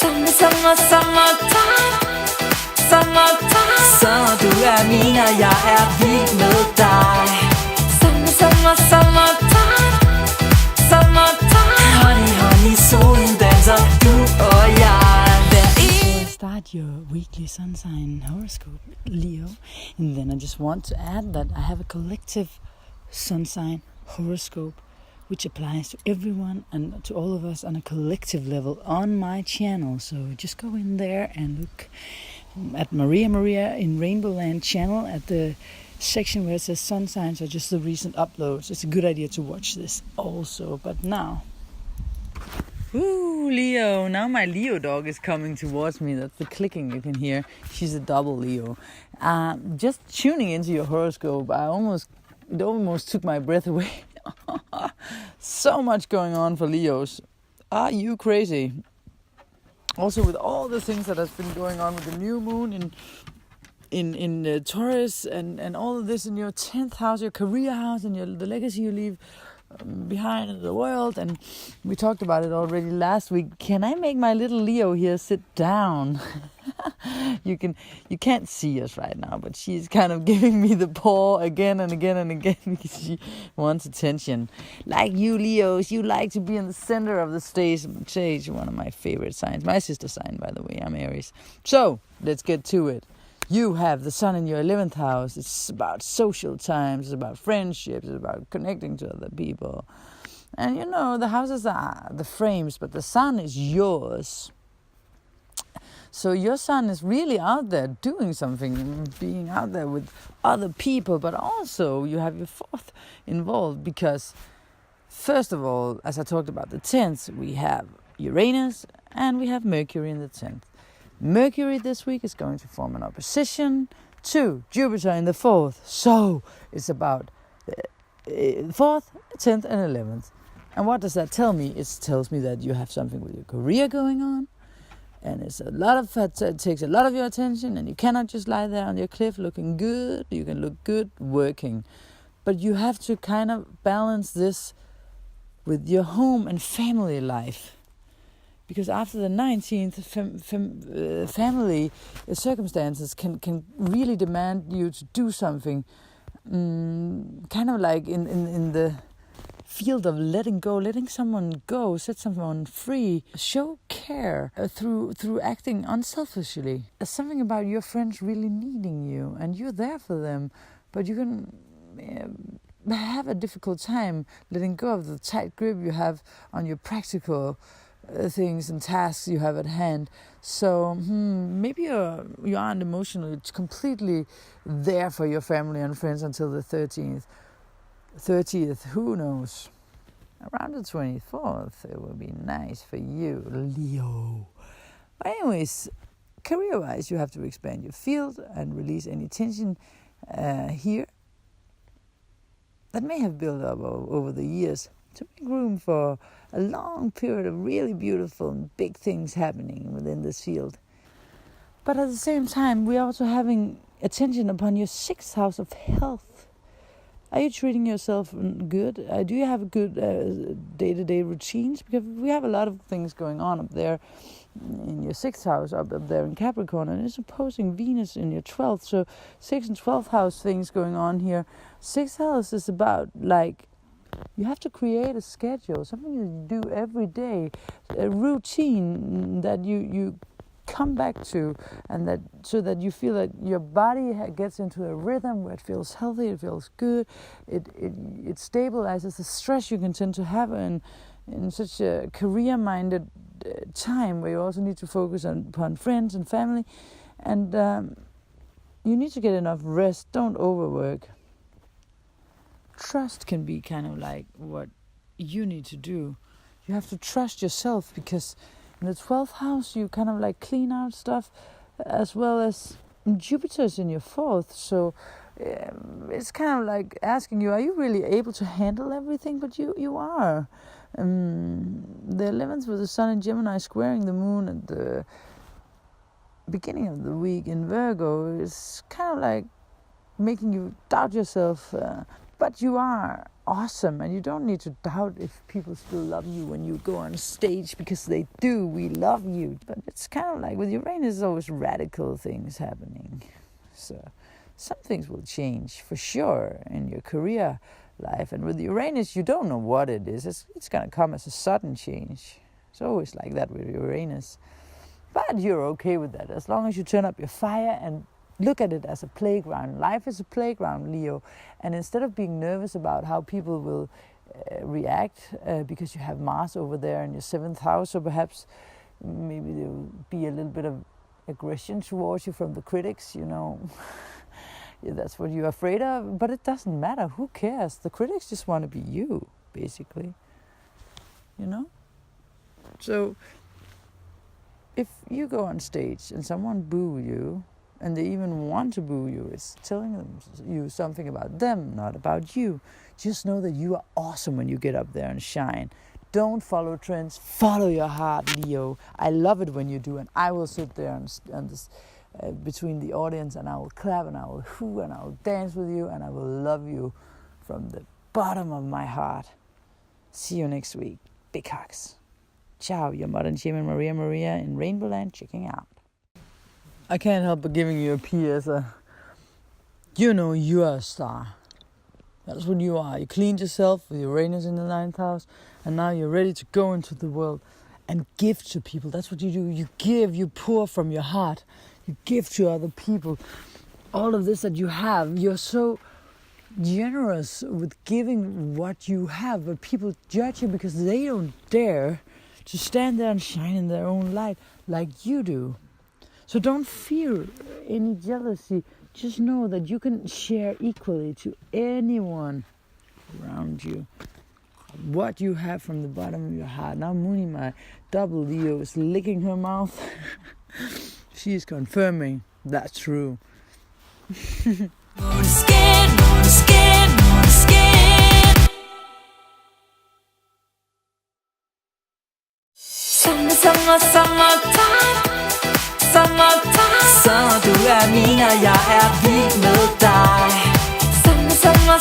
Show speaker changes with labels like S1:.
S1: Summertime, summertime. Så du mine, jeg vild med dig. Summertime, summertime. Honey, solen danser, du og jeg.
S2: Start your weekly sun sign horoscope, Leo, and then I just want to add that I have a collective sun sign horoscope which applies to everyone and to all of us on a collective level on my channel. So just go in there and look at Maria in RainbowLand channel at the section where it says sun signs or just the recent uploads. It's a good idea to watch this also. But now, ooh, Leo, now my Leo dog is coming towards me. That's the clicking you can hear. She's a double Leo. Just tuning into your horoscope, it almost took my breath away. So much going on for Leos. Are you crazy? Also with all the things that has been going on with the new moon in Taurus and all of this in your 10th house, your career house, and the legacy you leave behind in the world. And we talked about it already last week. Can I make my little Leo here sit down? You can't see us right now, but she's kind of giving me the paw again and again and again because she wants attention. Like you Leos, you like to be in the center of the stage, one of my favorite signs. My sister sign, by the way. I'm Aries. So let's get to it. You have the sun in your 11th house. It's about social times. It's about friendships. It's about connecting to other people. And the houses are the frames, but the sun is yours. So your sun is really out there doing something, being out there with other people, but also you have your 4th involved because, first of all, as I talked about the 10th, we have Uranus and we have Mercury in the 10th. Mercury this week is going to form an opposition to Jupiter in the 4th. So it's about the 4th, 10th and 11th. And what does that tell me? It tells me that you have something with your career going on. And it takes a lot of your attention, and you cannot just lie there on your cliff looking good. You can look good working. But you have to kind of balance this with your home and family life. Because after the 19th, family circumstances can really demand you to do something. Kind of like in the field of letting go, letting someone go, set someone free, show care through acting unselfishly. There's something about your friends really needing you, and you're there for them, but you can have a difficult time letting go of the tight grip you have on your practical things and tasks you have at hand. So maybe you aren't emotionally completely there for your family and friends until the 30th, who knows? Around the 24th, it will be nice for you, Leo. But anyways, career-wise, you have to expand your field and release any tension here that may have built up over the years to make room for a long period of really beautiful and big things happening within this field. But at the same time, we're also having attention upon your 6th house of health. Are you treating yourself good? Do you have good day-to-day routines? Because we have a lot of things going on up there in your 6th house, up there in Capricorn, and it's opposing Venus in your 12th. So 6th and 12th house things going on here. 6th house is about you have to create a schedule, something you do every day, a routine that you come back to, and that so that you feel that your body gets into a rhythm where it feels healthy, it feels good, it stabilizes the stress you can tend to have in such a career-minded time where you also need to focus upon friends and family, and you need to get enough rest. Don't overwork. Trust can be kind of like what you need to do. You have to trust yourself, because in the 12th house you kind of clean out stuff, as well as Jupiter's in your 4th. So it's kind of like asking you, are you really able to handle everything? But you are. The 11th with the sun in Gemini squaring the moon at the beginning of the week in Virgo is kind of like making you doubt yourself. But you are awesome, and you don't need to doubt if people still love you when you go on stage, because they do. We love you. But it's kind of like with Uranus, always radical things happening. So some things will change for sure in your career life. And with Uranus, you don't know what it is. It's going to come as a sudden change. It's always like that with Uranus. But you're okay with that as long as you turn up your fire and look at it as a playground. Life is a playground, Leo. And instead of being nervous about how people will react because you have Mars over there in your 7th house, so perhaps maybe there will be a little bit of aggression towards you from the critics, Yeah, that's what you're afraid of, but it doesn't matter. Who cares? The critics just want to be you, basically. So if you go on stage and someone boo you, and they even want to boo you, it's telling you something about them, not about you. Just know that you are awesome when you get up there and shine. Don't follow trends. Follow your heart, Leo. I love it when you do, and I will sit there and this between the audience, and I will clap, and I will hoo, and I will dance with you, and I will love you from the bottom of my heart. See you next week. Big hugs. Ciao, your modern shaman Maria in RainbowLand checking out. I can't help but giving you a PS. You are a star. That's what you are. You cleaned yourself with Uranus in the 9th house, and now you're ready to go into the world and give to people. That's what you do. You give, you pour from your heart. You give to other people. All of this that you have, you're so generous with giving what you have, but people judge you because they don't dare to stand there and shine in their own light like you do. So don't fear any jealousy. Just know that you can share equally to anyone around you what you have from the bottom of your heart. Now Mooney, my double Leo, is licking her mouth. She is confirming that's true.
S1: Summertime. Sommer, du er min, og jeg er vild med dig. Sommer